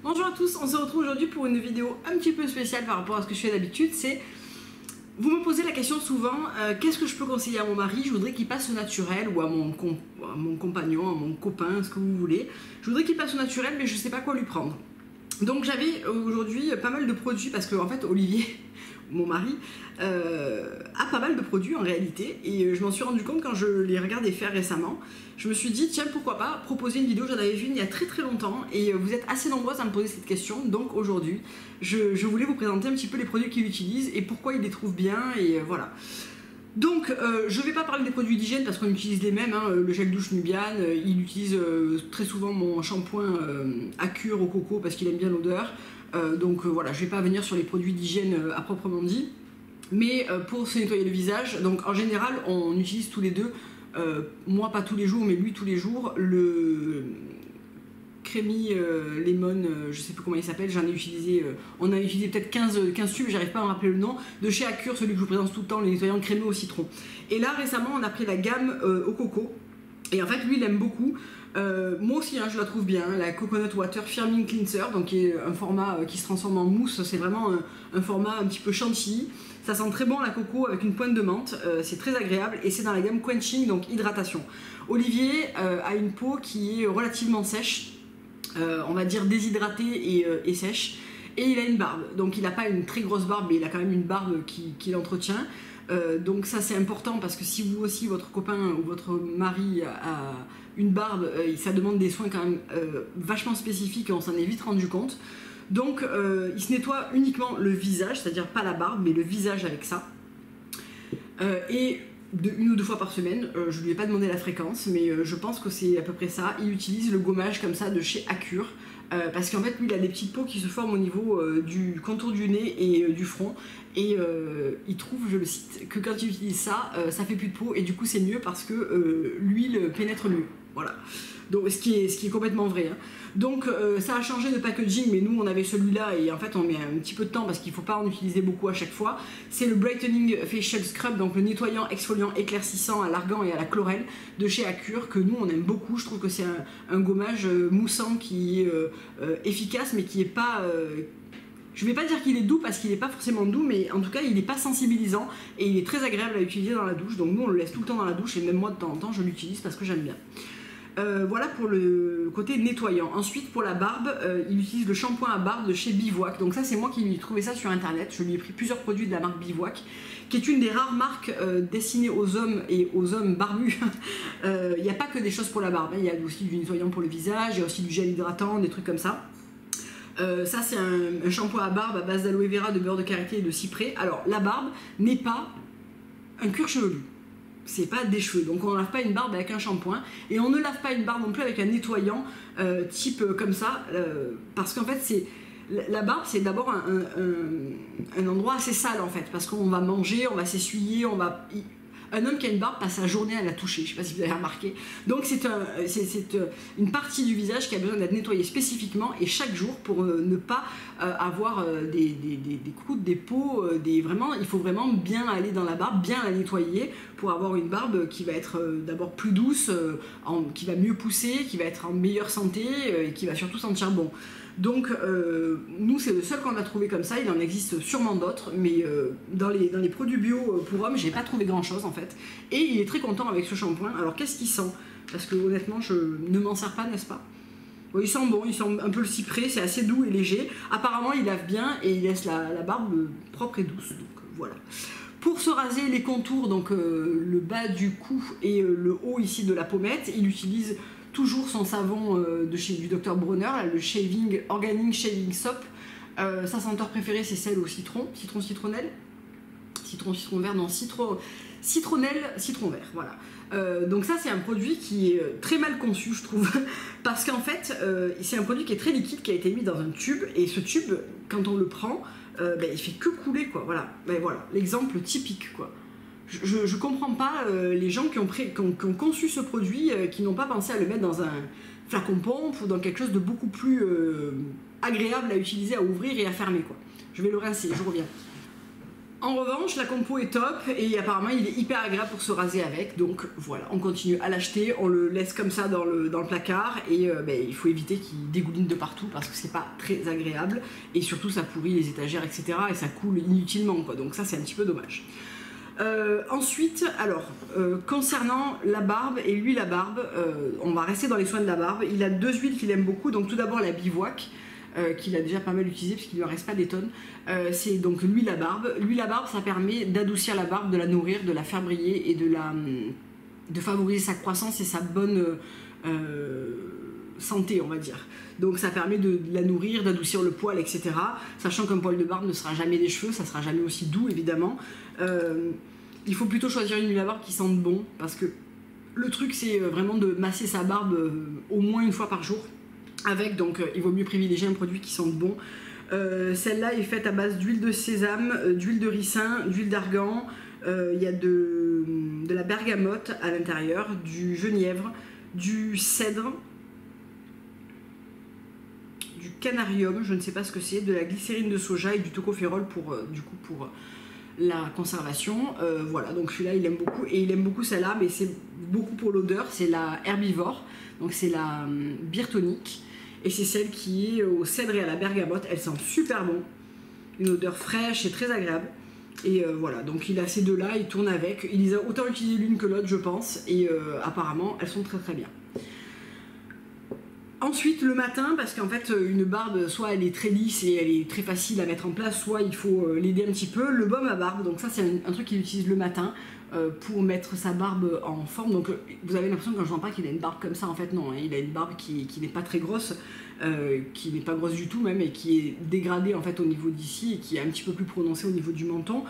Bonjour à tous, on se retrouve aujourd'hui pour une vidéo un petit peu spéciale par rapport à ce que je fais d'habitude. C'est, vous me posez la question souvent, qu'est-ce que je peux conseiller à mon mari? Je voudrais qu'il passe au naturel, ou à mon compagnon, à mon copain, ce que vous voulez. Je voudrais qu'il passe au naturel, mais je ne sais pas quoi lui prendre. Donc j'avais aujourd'hui pas mal de produits, parce que en fait Olivier, mon mari, a pas mal de produits en réalité, et je m'en suis rendu compte quand je les regardais faire récemment. Je me suis dit tiens, pourquoi pas proposer une vidéo. J'en avais vu une il y a très longtemps, et vous êtes assez nombreuses à me poser cette question. Donc aujourd'hui je voulais vous présenter un petit peu les produits qu'il utilise et pourquoi il les trouve bien, et voilà. Donc je ne vais pas parler des produits d'hygiène parce qu'on utilise les mêmes, hein. Le gel douche Nubian, il utilise très souvent mon shampoing Acure au coco parce qu'il aime bien l'odeur. Donc voilà, je ne vais pas venir sur les produits d'hygiène à proprement dit. Mais pour se nettoyer le visage, donc en général on utilise tous les deux, moi pas tous les jours mais lui tous les jours, le Creamy Lemon, je sais plus comment il s'appelle, j'en ai utilisé, on a utilisé peut-être 15 tubes, j'arrive pas à me rappeler le nom, de chez Acure, celui que je vous présente tout le temps, le nettoyant crémeux au citron. Et là récemment on a pris la gamme au coco, et en fait lui il aime beaucoup. Moi aussi hein, je la trouve bien, la Coconut Water Firming Cleanser, donc qui est un format qui se transforme en mousse, c'est vraiment un format un petit peu chantilly. Ça sent très bon la coco avec une pointe de menthe, c'est très agréable, et c'est dans la gamme Quenching, donc hydratation. Olivier a une peau qui est relativement sèche, on va dire déshydratée et sèche, et il a une barbe, donc il n'a pas une très grosse barbe, mais il a quand même une barbe qui l'entretient. Donc ça c'est important, parce que si vous aussi, votre copain ou votre mari a une barbe, ça demande des soins quand même vachement spécifiques, et on s'en est vite rendu compte. Donc il se nettoie uniquement le visage, c'est-à-dire pas la barbe mais le visage avec ça, et une ou deux fois par semaine. Je lui ai pas demandé la fréquence, mais je pense que c'est à peu près ça. Il utilise le gommage comme ça de chez Acure, parce qu'en fait lui il a des petites peaux qui se forment au niveau du contour du nez et du front, et il trouve, je le cite, que quand il utilise ça, ça fait plus de peau, et du coup c'est mieux parce que l'huile pénètre mieux, voilà. Donc, ce qui est complètement vrai, hein. Donc ça a changé de packaging, mais nous on avait celui-là, et en fait on met un petit peu de temps parce qu'il ne faut pas en utiliser beaucoup à chaque fois. C'est le Brightening Facial Scrub, donc le nettoyant exfoliant éclaircissant à l'argan et à la chlorelle de chez Acure, que nous on aime beaucoup. Je trouve que c'est un gommage moussant qui est efficace, mais qui est pas... je vais pas dire qu'il est doux parce qu'il n'est pas forcément doux, mais en tout cas il n'est pas sensibilisant, et il est très agréable à utiliser dans la douche. Donc nous on le laisse tout le temps dans la douche, et même moi de temps en temps je l'utilise parce que j'aime bien. Voilà pour le côté nettoyant. Ensuite pour la barbe, il utilise le shampoing à barbe de chez Bivouac. Donc ça c'est moi qui lui ai trouvé ça sur internet. Je lui ai pris plusieurs produits de la marque Bivouac, qui est une des rares marques destinées aux hommes et aux hommes barbus. Il n'y a pas que des choses pour la barbe, hein. Il y a aussi du nettoyant pour le visage, il y a aussi du gel hydratant, des trucs comme ça. Ça c'est un shampoing à barbe à base d'aloe vera, de beurre de karité et de cyprès. Alors la barbe n'est pas un cuir chevelu, c'est pas des cheveux, donc on ne lave pas une barbe avec un shampoing, et on ne lave pas une barbe non plus avec un nettoyant type comme ça, parce qu'en fait la barbe c'est d'abord un endroit assez sale en fait, parce qu'on va manger, on va s'essuyer, un homme qui a une barbe passe sa journée à la toucher, je ne sais pas si vous avez remarqué. Donc c'est une partie du visage qui a besoin d'être nettoyée spécifiquement et chaque jour, pour ne pas avoir des croûtes, des peaux, vraiment, il faut vraiment bien aller dans la barbe, bien la nettoyer pour avoir une barbe qui va être d'abord plus douce, qui va mieux pousser, qui va être en meilleure santé, et qui va surtout sentir bon. Donc nous c'est le seul qu'on a trouvé comme ça, il en existe sûrement d'autres, mais dans les produits bio pour hommes j'ai pas trouvé grand chose en fait, et il est très content avec ce shampoing. Alors qu'est-ce qu'il sent? Parce que honnêtement je ne m'en sers pas, n'est-ce pas? Bon, il sent bon, il sent un peu le cyprès, c'est assez doux et léger, apparemment il lave bien et il laisse la barbe propre et douce, donc voilà. Pour se raser les contours, donc le bas du cou et le haut ici de la pommette, il utilise toujours son savon du Dr Bronner, le Organic Shaving Soap. Sa senteur préférée c'est celle au citron citronnelle, citron vert, non citronnelle, citron vert, voilà. Donc ça c'est un produit qui est très mal conçu je trouve, parce qu'en fait c'est un produit qui est très liquide, qui a été mis dans un tube, et ce tube quand on le prend, il fait que couler quoi, voilà. Voilà l'exemple typique quoi. Je comprends pas les gens qui ont conçu ce produit, qui n'ont pas pensé à le mettre dans un flacon pompe ou dans quelque chose de beaucoup plus agréable à utiliser, à ouvrir et à fermer quoi. Je vais le rincer, je reviens. En revanche, la compo est top et apparemment il est hyper agréable pour se raser avec, donc voilà, on continue à l'acheter, on le laisse comme ça dans le placard et il faut éviter qu'il dégouline de partout parce que c'est pas très agréable et surtout ça pourrit les étagères, etc. et ça coule inutilement, quoi, donc ça c'est un petit peu dommage. Ensuite, alors, concernant la barbe et l'huile à barbe, on va rester dans les soins de la barbe. Il a deux huiles qu'il aime beaucoup, donc tout d'abord la Bivouac, qu'il a déjà pas mal utilisé parce qu'il ne lui en reste pas des tonnes. C'est donc l'huile à barbe. L'huile à barbe, ça permet d'adoucir la barbe, de la nourrir, de la faire briller et de favoriser sa croissance et sa bonne santé, on va dire. Donc ça permet de la nourrir, d'adoucir le poil, etc. Sachant qu'un poil de barbe ne sera jamais des cheveux, ça sera jamais aussi doux, évidemment. Il faut plutôt choisir une huile à barbe qui sente bon, parce que le truc c'est vraiment de masser sa barbe au moins une fois par jour. Avec, donc il vaut mieux privilégier un produit qui sente bon. Celle-là est faite à base d'huile de sésame, d'huile de ricin, d'huile d'argan. Il y a de la bergamote à l'intérieur, du genièvre, du cèdre, du canarium, je ne sais pas ce que c'est, de la glycérine de soja et du tocopherol pour la conservation. Voilà, donc celui-là il aime beaucoup et il aime beaucoup celle-là, mais c'est beaucoup pour l'odeur. C'est la herbivore, donc c'est la bière tonique. Et c'est celle qui est au cèdre et à la bergamote. Elle sent super bon. Une odeur fraîche et très agréable. Et voilà, donc il a ces deux-là, il tourne avec. Il les a autant utilisées l'une que l'autre, je pense. Et apparemment, elles sont très très bien. Ensuite, le matin, parce qu'en fait, une barbe, soit elle est très lisse et elle est très facile à mettre en place, soit il faut l'aider un petit peu. Le baume à barbe, donc ça, c'est un truc qu'il utilise le matin pour mettre sa barbe en forme. Donc vous avez l'impression quand je n'en parle qu'il a une barbe comme ça, en fait non, hein, il a une barbe qui n'est pas très grosse, qui n'est pas grosse du tout même, et qui est dégradée en fait au niveau d'ici et qui est un petit peu plus prononcée au niveau du menton.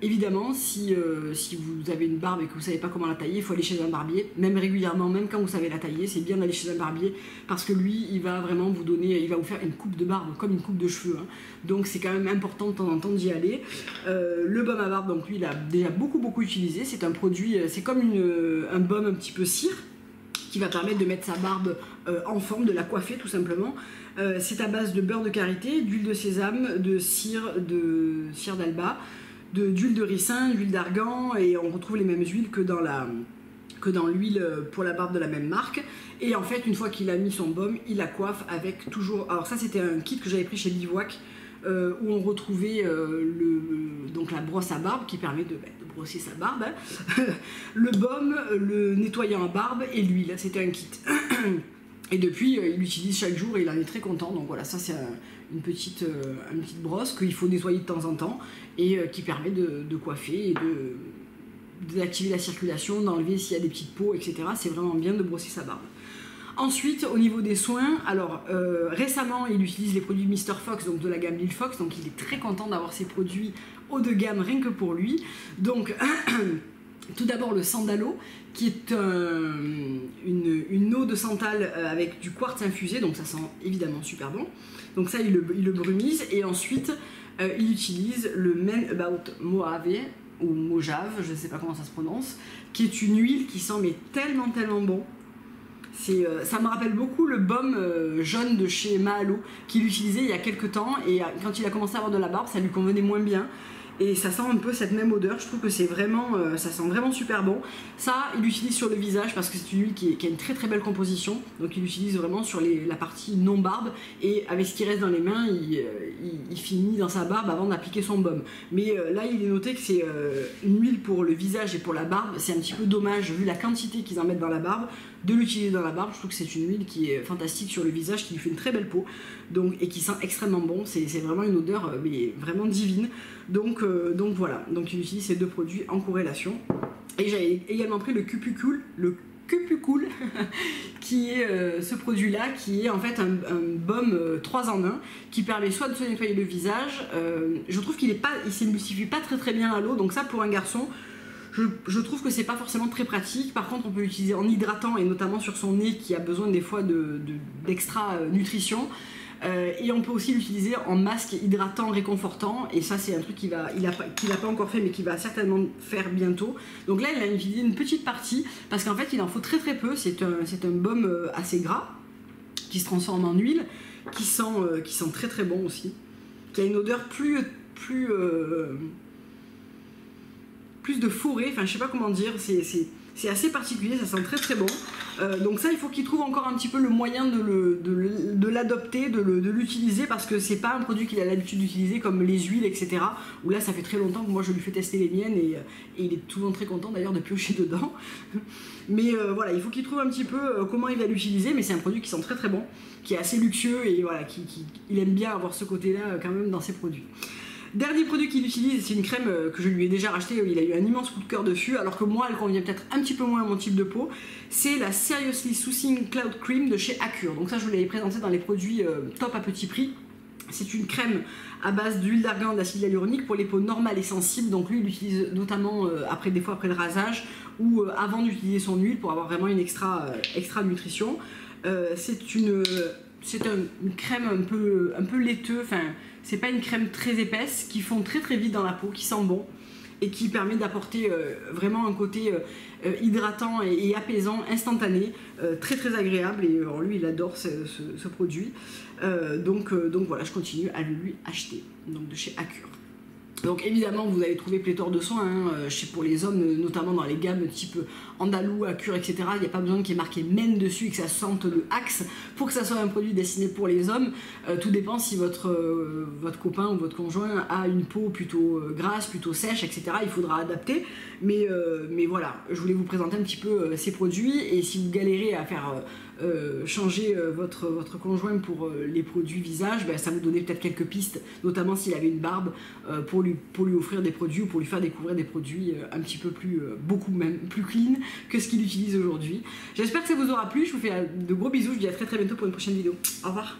Évidemment, si vous avez une barbe et que vous ne savez pas comment la tailler, il faut aller chez un barbier, même régulièrement, même quand vous savez la tailler, c'est bien d'aller chez un barbier parce que lui, il va vraiment vous donner, il va vous faire une coupe de barbe comme une coupe de cheveux, hein. Donc c'est quand même important de temps en temps d'y aller. Le baume à barbe, donc lui, il a déjà beaucoup utilisé. C'est un produit, c'est comme un baume un petit peu cire qui va permettre de mettre sa barbe en forme, de la coiffer tout simplement. C'est à base de beurre de karité, d'huile de sésame, de cire d'alba, d'huile de ricin, d'huile d'argan, et on retrouve les mêmes huiles que dans l'huile pour la barbe de la même marque. Et en fait, une fois qu'il a mis son baume, il la coiffe avec toujours... Alors ça, c'était un kit que j'avais pris chez Bivouac, où on retrouvait donc la brosse à barbe qui permet de brosser sa barbe, hein. Le baume, le nettoyant à barbe et l'huile, c'était un kit. Et depuis, il l'utilise chaque jour et il en est très content. Donc voilà, ça c'est une petite brosse qu'il faut nettoyer de temps en temps et qui permet de coiffer et d'activer la circulation, d'enlever s'il y a des petites peaux, etc. C'est vraiment bien de brosser sa barbe. Ensuite, au niveau des soins, alors récemment, il utilise les produits Mr. Fox, donc de la gamme Lil Fox, donc il est très content d'avoir ces produits haut de gamme rien que pour lui. Donc, tout d'abord le sandalo, qui est une eau de santal avec du quartz infusé, donc ça sent évidemment super bon. Donc ça, il le brumise, et ensuite, il utilise le Men About Mojave, ou Mojave, je ne sais pas comment ça se prononce, qui est une huile qui sent mais tellement bon. Ça me rappelle beaucoup le baume jaune de chez Mahalo qu'il utilisait il y a quelques temps, et quand il a commencé à avoir de la barbe, ça lui convenait moins bien. Et ça sent un peu cette même odeur, je trouve que c'est vraiment, ça sent vraiment super bon. Ça, il l'utilise sur le visage parce que c'est une huile qui a une très belle composition. Donc il l'utilise vraiment sur la partie non barbe, et avec ce qui reste dans les mains, il finit dans sa barbe avant d'appliquer son baume. Mais là, il est noté que c'est une huile pour le visage et pour la barbe. C'est un petit peu dommage, vu la quantité qu'ils en mettent dans la barbe, de l'utiliser dans la barbe. Je trouve que c'est une huile qui est fantastique sur le visage, qui lui fait une très belle peau, donc, et qui sent extrêmement bon. C'est vraiment une odeur mais vraiment divine. Donc voilà, donc il utilise ces deux produits en corrélation. Et j'avais également pris le Cupucool, qui est ce produit-là, qui est en fait un baume 3 en 1, qui permet soit de se nettoyer le visage, je trouve qu'il s'émulsifie pas très bien à l'eau, donc ça pour un garçon, je trouve que c'est pas forcément très pratique. Par contre, on peut l'utiliser en hydratant, et notamment sur son nez qui a besoin des fois d'extra nutrition. Et on peut aussi l'utiliser en masque hydratant réconfortant, et ça c'est un truc qu'il a pas encore fait mais qu'il va certainement faire bientôt. Donc là il a utilisé une petite partie parce qu'en fait il en faut très peu. C'est un baume assez gras qui se transforme en huile, qui sent très bon aussi, qui a une odeur plus plus de forêt, enfin je sais pas comment dire, c'est assez particulier, ça sent très très bon. Donc ça, il faut qu'il trouve encore un petit peu le moyen de l'adopter, de l'utiliser, parce que c'est pas un produit qu'il a l'habitude d'utiliser comme les huiles, etc. Où là, ça fait très longtemps que moi je lui fais tester les miennes et il est souvent très content d'ailleurs de piocher dedans. Mais voilà, il faut qu'il trouve un petit peu comment il va l'utiliser, mais c'est un produit qui sent très très bon, qui est assez luxueux et voilà, il aime bien avoir ce côté-là quand même dans ses produits. Dernier produit qu'il utilise, c'est une crème que je lui ai déjà rachetée, il a eu un immense coup de cœur dessus, alors que moi elle convient peut-être un petit peu moins à mon type de peau. C'est la Seriously Soothing Cloud Cream de chez Accure. Donc ça je vous l'avais présenté dans les produits top à petit prix. C'est une crème à base d'huile d'argan, d'acide hyaluronique pour les peaux normales et sensibles. Donc lui il l'utilise notamment des fois après le rasage ou avant d'utiliser son huile pour avoir vraiment une extra nutrition. C'est une crème un peu laiteuse, enfin c'est pas une crème très épaisse, qui fond très très vite dans la peau, qui sent bon et qui permet d'apporter vraiment un côté hydratant et apaisant, instantané, très très agréable. Et lui il adore ce produit. Donc voilà, je continue à lui acheter, donc de chez Accure. Donc évidemment vous allez trouver pléthore de soins pour les hommes, notamment dans les gammes type andalou, Accure, etc. Il n'y a pas besoin qu'il y ait marqué men dessus et que ça sente le axe pour que ça soit un produit destiné pour les hommes. Tout dépend si votre copain ou votre conjoint a une peau plutôt grasse, plutôt sèche, etc. Il faudra adapter. Mais voilà, je voulais vous présenter un petit peu ces produits, et si vous galérez à faire changer votre conjoint pour les produits visage, ça vous donnait peut-être quelques pistes, notamment s'il avait une barbe, pour lui offrir des produits ou pour lui faire découvrir des produits un petit peu plus, beaucoup même plus clean que ce qu'il utilise aujourd'hui. J'espère que ça vous aura plu, je vous fais de gros bisous, je vous dis à très très bientôt pour une prochaine vidéo. Au revoir.